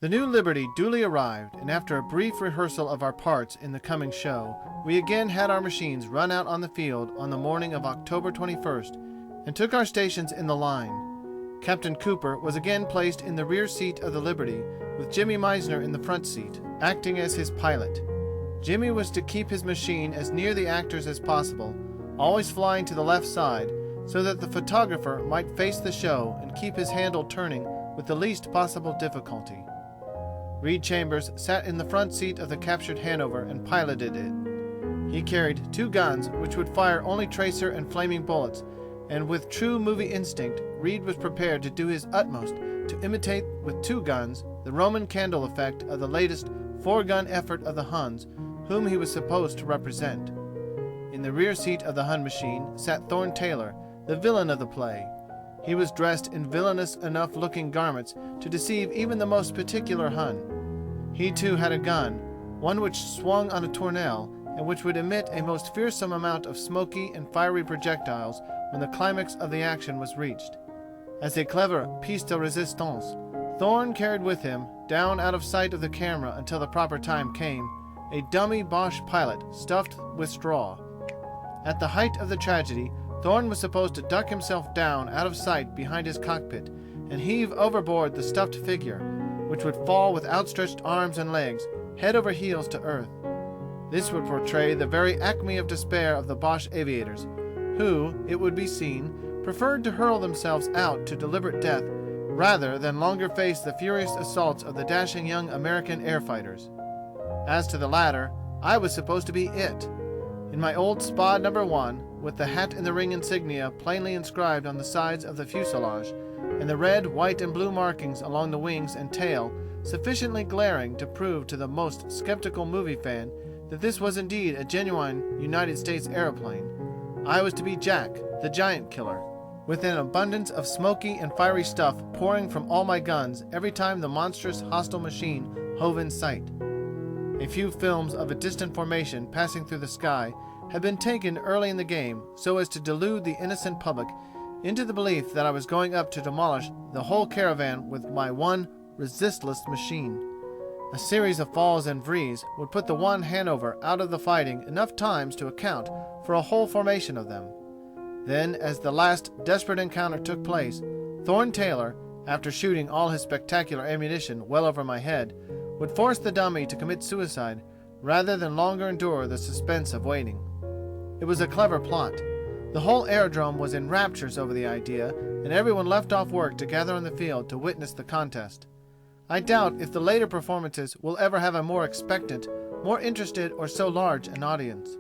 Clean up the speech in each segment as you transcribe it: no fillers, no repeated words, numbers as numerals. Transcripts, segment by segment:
The new Liberty duly arrived, and after a brief rehearsal of our parts in the coming show, we again had our machines run out on the field on the morning of October 21st, and took our stations in the line. Captain Cooper was again placed in the rear seat of the Liberty, with Jimmy Meisner in the front seat, acting as his pilot. Jimmy was to keep his machine as near the actors as possible, always flying to the left side, so that the photographer might face the show and keep his handle turning with the least possible difficulty. Reed Chambers sat in the front seat of the captured Hanover and piloted it. He carried 2 guns which would fire only tracer and flaming bullets, and with true movie instinct, Reed was prepared to do his utmost to imitate with 2 guns the Roman candle effect of the latest 4-gun effort of the Huns, whom he was supposed to represent. In the rear seat of the Hun machine sat Thorne Taylor, the villain of the play. He was dressed in villainous enough looking garments to deceive even the most particular Hun. He too had a gun, one which swung on a tourneau, and which would emit a most fearsome amount of smoky and fiery projectiles when the climax of the action was reached. As a clever piece de resistance, Thorne carried with him, down out of sight of the camera until the proper time came, a dummy Boche pilot stuffed with straw. At the height of the tragedy, Thorne was supposed to duck himself down out of sight behind his cockpit and heave overboard the stuffed figure, which would fall with outstretched arms and legs, head over heels to earth. This would portray the very acme of despair of the Boche aviators, who, it would be seen, preferred to hurl themselves out to deliberate death rather than longer face the furious assaults of the dashing young American air fighters. As to the latter, I was supposed to be it. In my old Spad No. 1, with the hat and the ring insignia plainly inscribed on the sides of the fuselage, and the red, white, and blue markings along the wings and tail sufficiently glaring to prove to the most skeptical movie fan that this was indeed a genuine United States aeroplane, I was to be Jack, the giant killer, with an abundance of smoky and fiery stuff pouring from all my guns every time the monstrous hostile machine hove in sight. A few films of a distant formation passing through the sky had been taken early in the game so as to delude the innocent public into the belief that I was going up to demolish the whole caravan with my one resistless machine. A series of falls and vrees would put the one Hanover out of the fighting enough times to account for a whole formation of them. Then, as the last desperate encounter took place, Thorne Taylor, after shooting all his spectacular ammunition well over my head, would force the dummy to commit suicide rather than longer endure the suspense of waiting. It was a clever plot. The whole aerodrome was in raptures over the idea, and everyone left off work to gather on the field to witness the contest. I doubt if the later performances will ever have a more expectant, more interested, or so large an audience.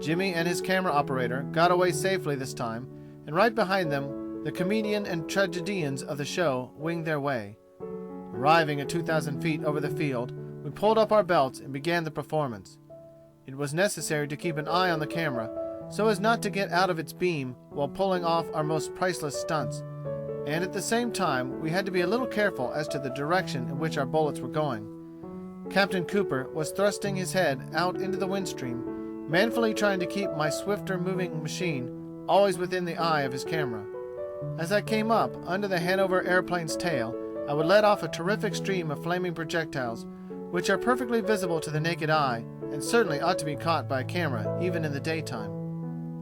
Jimmy and his camera operator got away safely this time, and right behind them, the comedian and tragedians of the show winged their way. Arriving at 2,000 feet over the field, we pulled up our belts and began the performance. It was necessary to keep an eye on the camera, so as not to get out of its beam while pulling off our most priceless stunts, and at the same time we had to be a little careful as to the direction in which our bullets were going. Captain Cooper was thrusting his head out into the windstream, manfully trying to keep my swifter moving machine always within the eye of his camera. As I came up under the Hanover airplane's tail, I would let off a terrific stream of flaming projectiles, which are perfectly visible to the naked eye, and certainly ought to be caught by a camera even in the daytime.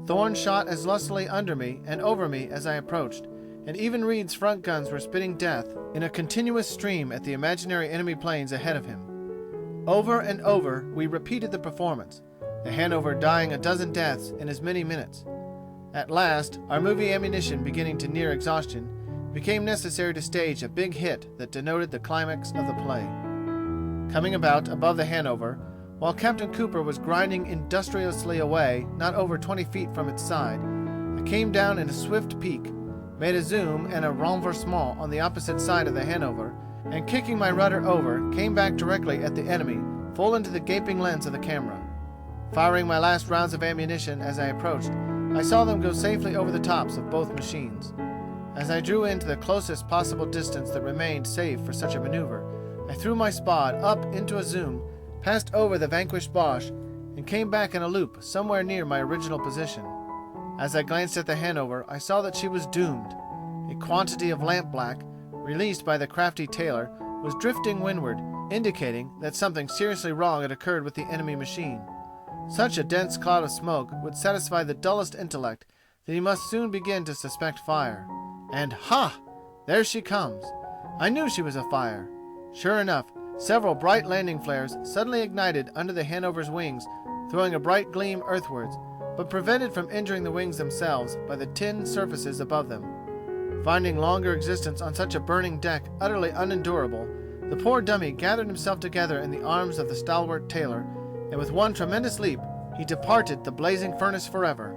Thorne shot as lustily under me and over me as I approached, and even Reed's front guns were spitting death in a continuous stream at the imaginary enemy planes ahead of him. Over and over we repeated the performance, the Hanover dying a dozen deaths in as many minutes. At last, our movie ammunition beginning to near exhaustion, it became necessary to stage a big hit that denoted the climax of the play. Coming about above the Hanover, while Captain Cooper was grinding industriously away not over 20 feet from its side, I came down in a swift peak, made a zoom and a renversement on the opposite side of the Hanover, and kicking my rudder over, came back directly at the enemy, full into the gaping lens of the camera. Firing my last rounds of ammunition as I approached, I saw them go safely over the tops of both machines. As I drew into the closest possible distance that remained safe for such a maneuver, I threw my Spad up into a zoom, passed over the vanquished Boche, and came back in a loop somewhere near my original position. As I glanced at the Hanover, I saw that she was doomed. A quantity of lampblack, released by the crafty Taylor, was drifting windward, indicating that something seriously wrong had occurred with the enemy machine. Such a dense cloud of smoke would satisfy the dullest intellect that he must soon begin to suspect fire. And ha! There she comes. I knew she was afire. Sure enough, several bright landing flares suddenly ignited under the Hanover's wings, throwing a bright gleam earthwards, but prevented from injuring the wings themselves by the tin surfaces above them. Finding longer existence on such a burning deck utterly unendurable, the poor dummy gathered himself together in the arms of the stalwart Taylor, and with one tremendous leap, he departed the blazing furnace forever.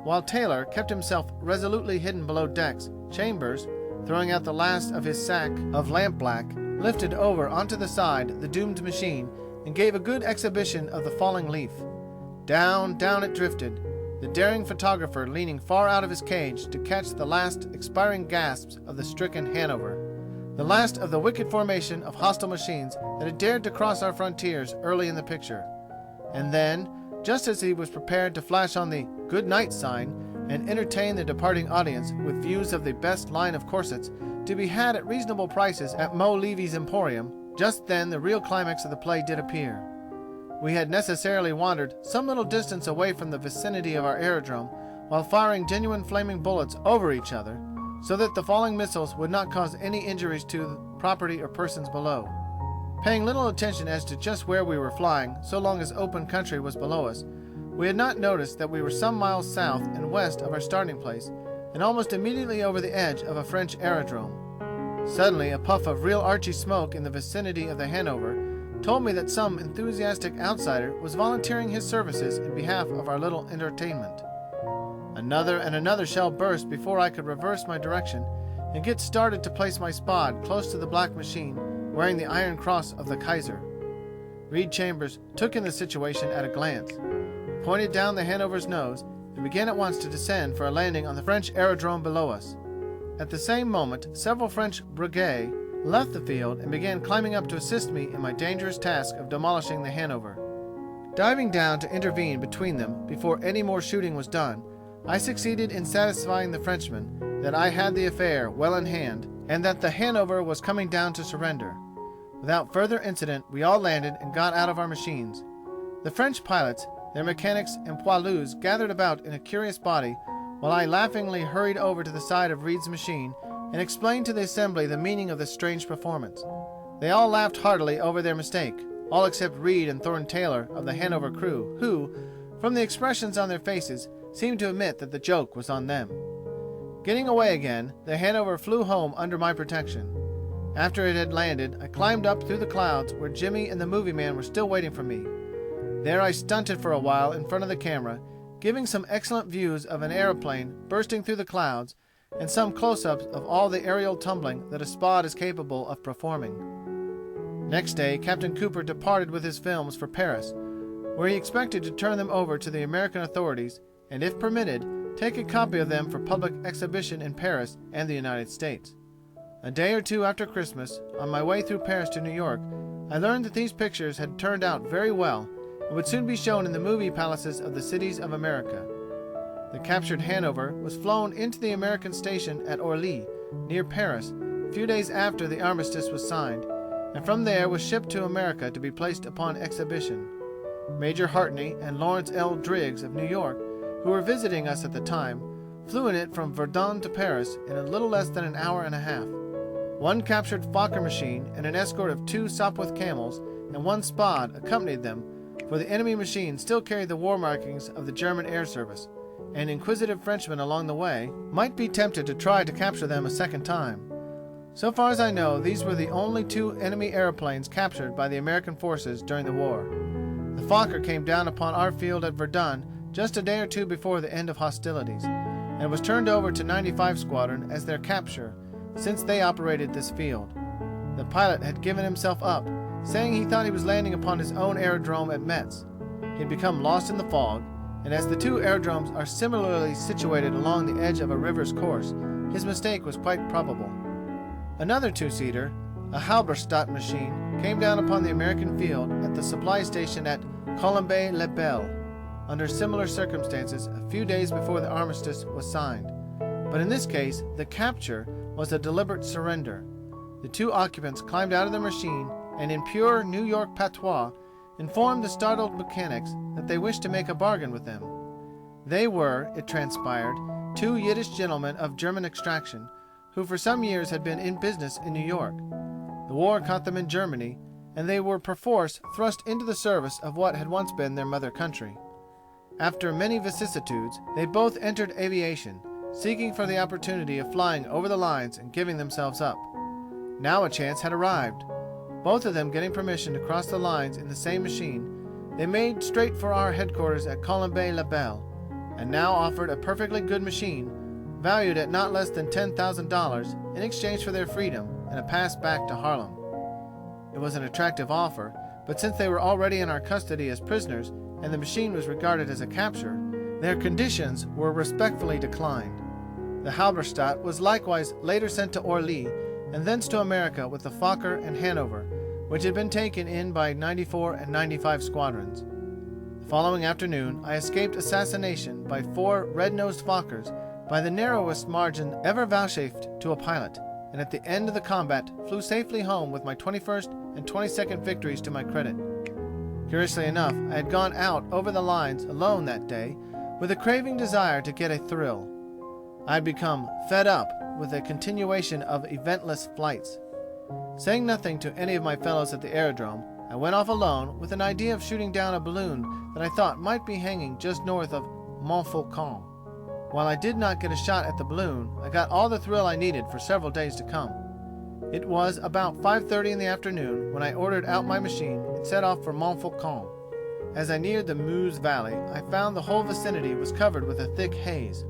While Taylor kept himself resolutely hidden below decks, Chambers, throwing out the last of his sack of lampblack, lifted over onto the side the doomed machine and gave a good exhibition of the falling leaf. Down, down it drifted, the daring photographer leaning far out of his cage to catch the last expiring gasps of the stricken Hanover, the last of the wicked formation of hostile machines that had dared to cross our frontiers early in the picture. And then, just as he was prepared to flash on the "Good night" sign and entertain the departing audience with views of the best line of corsets to be had at reasonable prices at Mo Levy's Emporium, just then the real climax of the play did appear. We had necessarily wandered some little distance away from the vicinity of our aerodrome while firing genuine flaming bullets over each other, so that the falling missiles would not cause any injuries to property or persons below. Paying little attention as to just where we were flying, so long as open country was below us, we had not noticed that we were some miles south and west of our starting place, and almost immediately over the edge of a French aerodrome. Suddenly, a puff of real Archie smoke in the vicinity of the Hanover told me that some enthusiastic outsider was volunteering his services in behalf of our little entertainment. Another and another shell burst before I could reverse my direction and get started to place my spod close to the black machine wearing the iron cross of the Kaiser. Reed Chambers took in the situation at a glance, pointed down the Hanover's nose, and began at once to descend for a landing on the French aerodrome below us. At the same moment, several French brigade left the field and began climbing up to assist me in my dangerous task of demolishing the Hanover. Diving down to intervene between them before any more shooting was done, I succeeded in satisfying the Frenchman that I had the affair well in hand and that the Hanover was coming down to surrender. Without further incident, we all landed and got out of our machines. The French pilots, their mechanics and poilus gathered about in a curious body, while I laughingly hurried over to the side of Reed's machine and explained to the assembly the meaning of this strange performance. They all laughed heartily over their mistake, all except Reed and Thornton Taylor of the Hanover crew, who, from the expressions on their faces, seemed to admit that the joke was on them. Getting away again, the Hanover flew home under my protection. After it had landed, I climbed up through the clouds where Jimmy and the movie man were still waiting for me. There I stunted for a while in front of the camera, giving some excellent views of an aeroplane bursting through the clouds and some close-ups of all the aerial tumbling that a spod is capable of performing. Next day, Captain Cooper departed with his films for Paris, where he expected to turn them over to the American authorities and, if permitted, take a copy of them for public exhibition in Paris and the United States. A day or two after Christmas, on my way through Paris to New York, I learned that these pictures had turned out very well and would soon be shown in the movie palaces of the cities of America. The captured Hanover was flown into the American station at Orly, near Paris, a few days after the armistice was signed, and from there was shipped to America to be placed upon exhibition. Major Hartney and Lawrence L. Driggs of New York, who were visiting us at the time, flew in it from Verdun to Paris in a little less than an hour and a half. One captured Fokker machine and an escort of 2 Sopwith camels and 1 Spad accompanied them, for the enemy machine still carried the war markings of the German air service, and inquisitive Frenchmen along the way might be tempted to try to capture them a second time. So far as I know, these were the only 2 enemy airplanes captured by the American forces during the war. The Fokker came down upon our field at Verdun just a day or two before the end of hostilities, and was turned over to 95 Squadron as their capture, since they operated this field. The pilot had given himself up, saying he thought he was landing upon his own aerodrome at Metz. He had become lost in the fog, and as the 2 aerodromes are similarly situated along the edge of a river's course, his mistake was quite probable. Another 2-seater, a Halberstadt machine, came down upon the American field at the supply station at Colombey-les-Belles, under similar circumstances a few days before the armistice was signed. But in this case, the capture was a deliberate surrender. The two occupants climbed out of their machine and in pure New York patois informed the startled mechanics that they wished to make a bargain with them. They were, it transpired, two Yiddish gentlemen of German extraction who for some years had been in business in New York. The war caught them in Germany, and they were perforce thrust into the service of what had once been their mother country. After many vicissitudes, they both entered aviation, seeking for the opportunity of flying over the lines and giving themselves up. Now a chance had arrived. Both of them getting permission to cross the lines in the same machine, they made straight for our headquarters at Colombey-la-Belle, and now offered a perfectly good machine, valued at not less than $10,000, in exchange for their freedom and a pass back to Harlem. It was an attractive offer, but since they were already in our custody as prisoners and the machine was regarded as a capture, their conditions were respectfully declined. The Halberstadt was likewise later sent to Orly and thence to America with the Fokker and Hanover, which had been taken in by 94 and 95 squadrons. The following afternoon I escaped assassination by 4 red-nosed Fokkers by the narrowest margin ever vouchsafed to a pilot, and at the end of the combat flew safely home with my 21st and 22nd victories to my credit. Curiously enough, I had gone out over the lines alone that day with a craving desire to get a thrill. I had become fed up with a continuation of eventless flights. Saying nothing to any of my fellows at the aerodrome, I went off alone with an idea of shooting down a balloon that I thought might be hanging just north of Montfaucon. While I did not get a shot at the balloon, I got all the thrill I needed for several days to come. It was about 5:30 in the afternoon when I ordered out my machine and set off for Montfaucon. As I neared the Meuse Valley, I found the whole vicinity was covered with a thick haze.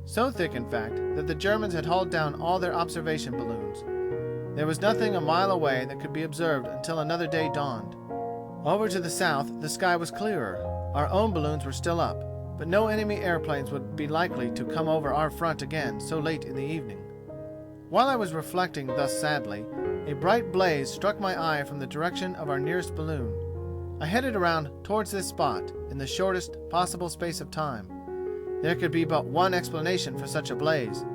So thick, in fact, that the Germans had hauled down all their observation balloons. There was nothing a mile away that could be observed until another day dawned. Over to the south, the sky was clearer. Our own balloons were still up, but no enemy airplanes would be likely to come over our front again so late in the evening. While I was reflecting thus sadly, a bright blaze struck my eye from the direction of our nearest balloon. I headed around towards this spot in the shortest possible space of time. There could be but one explanation for such a blaze.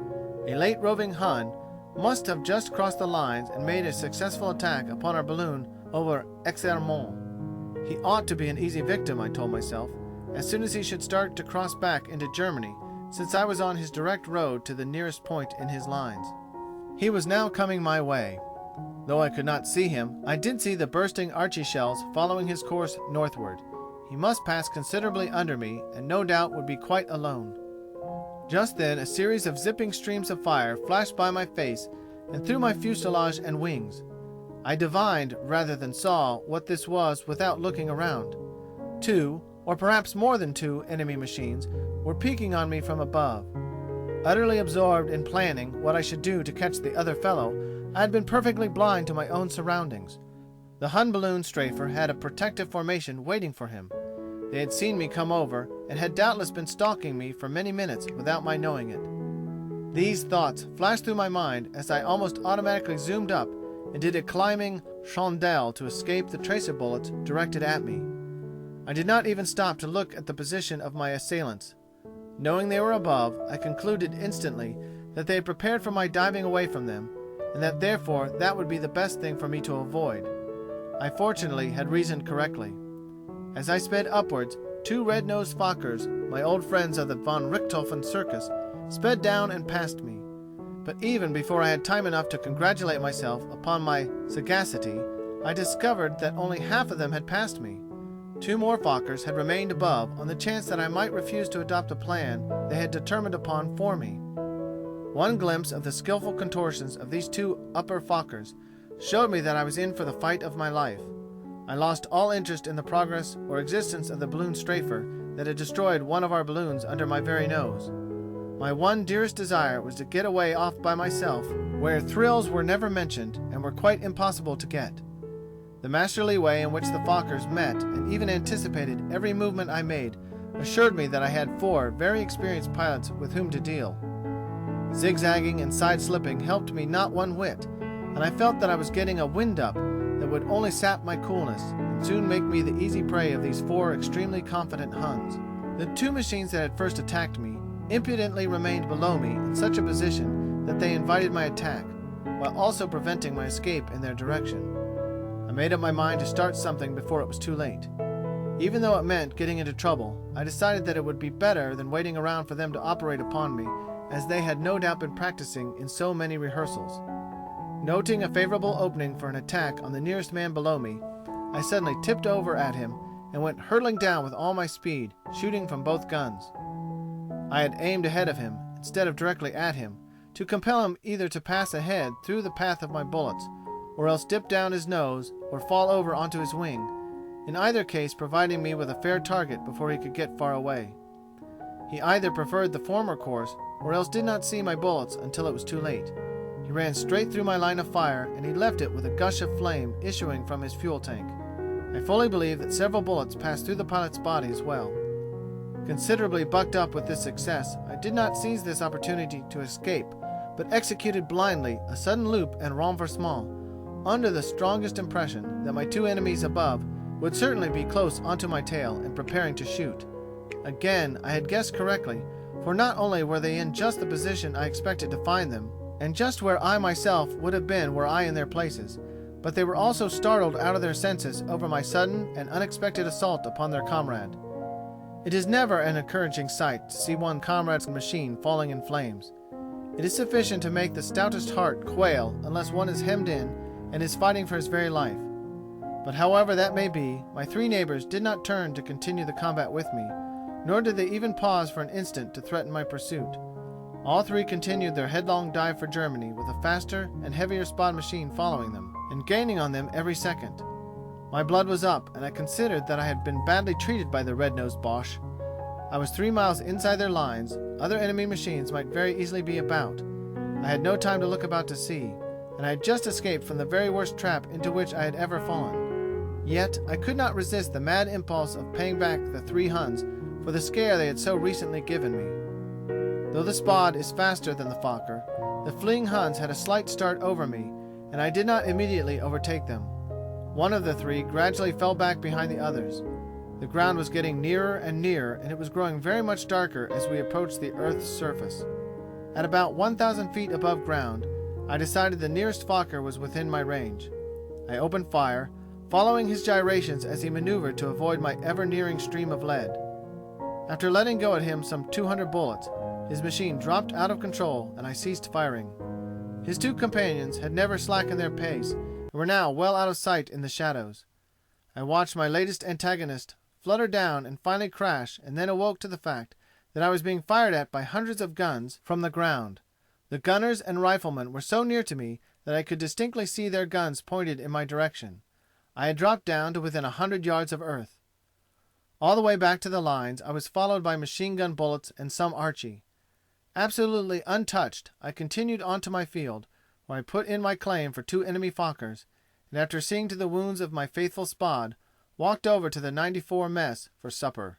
A late roving Hun must have just crossed the lines and made a successful attack upon our balloon over Exermont. He ought to be an easy victim, I told myself, as soon as he should start to cross back into Germany, since I was on his direct road to the nearest point in his lines. He was now coming my way. Though I could not see him, I did see the bursting Archie shells following his course northward. He must pass considerably under me, and no doubt would be quite alone. Just then a series of zipping streams of fire flashed by my face and through my fuselage and wings. I divined rather than saw what this was without looking around. 2, or perhaps more than 2, enemy machines were peeking on me from above. Utterly absorbed in planning what I should do to catch the other fellow, I had been perfectly blind to my own surroundings. The Hun balloon strafer had a protective formation waiting for him. They had seen me come over and had doubtless been stalking me for many minutes without my knowing it. These thoughts flashed through my mind as I almost automatically zoomed up and did a climbing chandelle to escape the tracer bullets directed at me. I did not even stop to look at the position of my assailants. Knowing they were above, I concluded instantly that they had prepared for my diving away from them, and that therefore that would be the best thing for me to avoid. I fortunately had reasoned correctly. As I sped upwards, 2 red-nosed Fokkers, my old friends of the von Richthofen Circus, sped down and passed me. But even before I had time enough to congratulate myself upon my sagacity, I discovered that only half of them had passed me. 2 more Fokkers had remained above on the chance that I might refuse to adopt a plan they had determined upon for me. One glimpse of the skillful contortions of these 2 upper Fokkers showed me that I was in for the fight of my life. I lost all interest in the progress or existence of the balloon strafer that had destroyed one of our balloons under my very nose. My one dearest desire was to get away off by myself, where thrills were never mentioned and were quite impossible to get. The masterly way in which the Fokkers met and even anticipated every movement I made assured me that I had 4 very experienced pilots with whom to deal. Zigzagging and side-slipping helped me not one whit, and I felt that I was getting a wind-up that would only sap my coolness and soon make me the easy prey of these 4 extremely confident Huns. The 2 machines that had first attacked me impudently remained below me in such a position that they invited my attack, while also preventing my escape in their direction. I made up my mind to start something before it was too late. Even though it meant getting into trouble, I decided that it would be better than waiting around for them to operate upon me, as they had no doubt been practicing in so many rehearsals. Noting a favorable opening for an attack on the nearest man below me, I suddenly tipped over at him and went hurtling down with all my speed, shooting from both guns. I had aimed ahead of him, instead of directly at him, to compel him either to pass ahead through the path of my bullets, or else dip down his nose or fall over onto his wing, in either case providing me with a fair target before he could get far away. He either preferred the former course, or else did not see my bullets until it was too late. He ran straight through my line of fire, and he left it with a gush of flame issuing from his fuel tank. I fully believe that several bullets passed through the pilot's body as well. Considerably bucked up with this success, I did not seize this opportunity to escape, but executed blindly a sudden loop and renversement, under the strongest impression that my two enemies above would certainly be close onto my tail and preparing to shoot. Again, I had guessed correctly, for not only were they in just the position I expected to find them, and just where I myself would have been were I in their places, but they were also startled out of their senses over my sudden and unexpected assault upon their comrade. It is never an encouraging sight to see one comrade's machine falling in flames. It is sufficient to make the stoutest heart quail unless one is hemmed in and is fighting for his very life. But however that may be, my three neighbors did not turn to continue the combat with me, nor did they even pause for an instant to threaten my pursuit. All three continued their headlong dive for Germany with a faster and heavier Spad machine following them, and gaining on them every second. My blood was up, and I considered that I had been badly treated by the red-nosed Boche. I was 3 miles inside their lines. Other enemy machines might very easily be about. I had no time to look about to see, and I had just escaped from the very worst trap into which I had ever fallen. Yet I could not resist the mad impulse of paying back the 3 Huns for the scare they had so recently given me. Though the Spad is faster than the Fokker, the fleeing Huns had a slight start over me, and I did not immediately overtake them. One of the 3 gradually fell back behind the others. The ground was getting nearer and nearer, and it was growing very much darker as we approached the earth's surface. At about 1,000 feet above ground, I decided the nearest Fokker was within my range. I opened fire, following his gyrations as he maneuvered to avoid my ever-nearing stream of lead. After letting go at him some 200 bullets, his machine dropped out of control and I ceased firing. His 2 companions had never slackened their pace and were now well out of sight in the shadows. I watched my latest antagonist flutter down and finally crash, and then awoke to the fact that I was being fired at by hundreds of guns from the ground. The gunners and riflemen were so near to me that I could distinctly see their guns pointed in my direction. I had dropped down to within 100 yards of earth. All the way back to the lines I was followed by machine gun bullets and some Archie. Absolutely untouched, I continued on to my field, where I put in my claim for 2 enemy Fokkers, and after seeing to the wounds of my faithful Spad, walked over to the 94 mess for supper.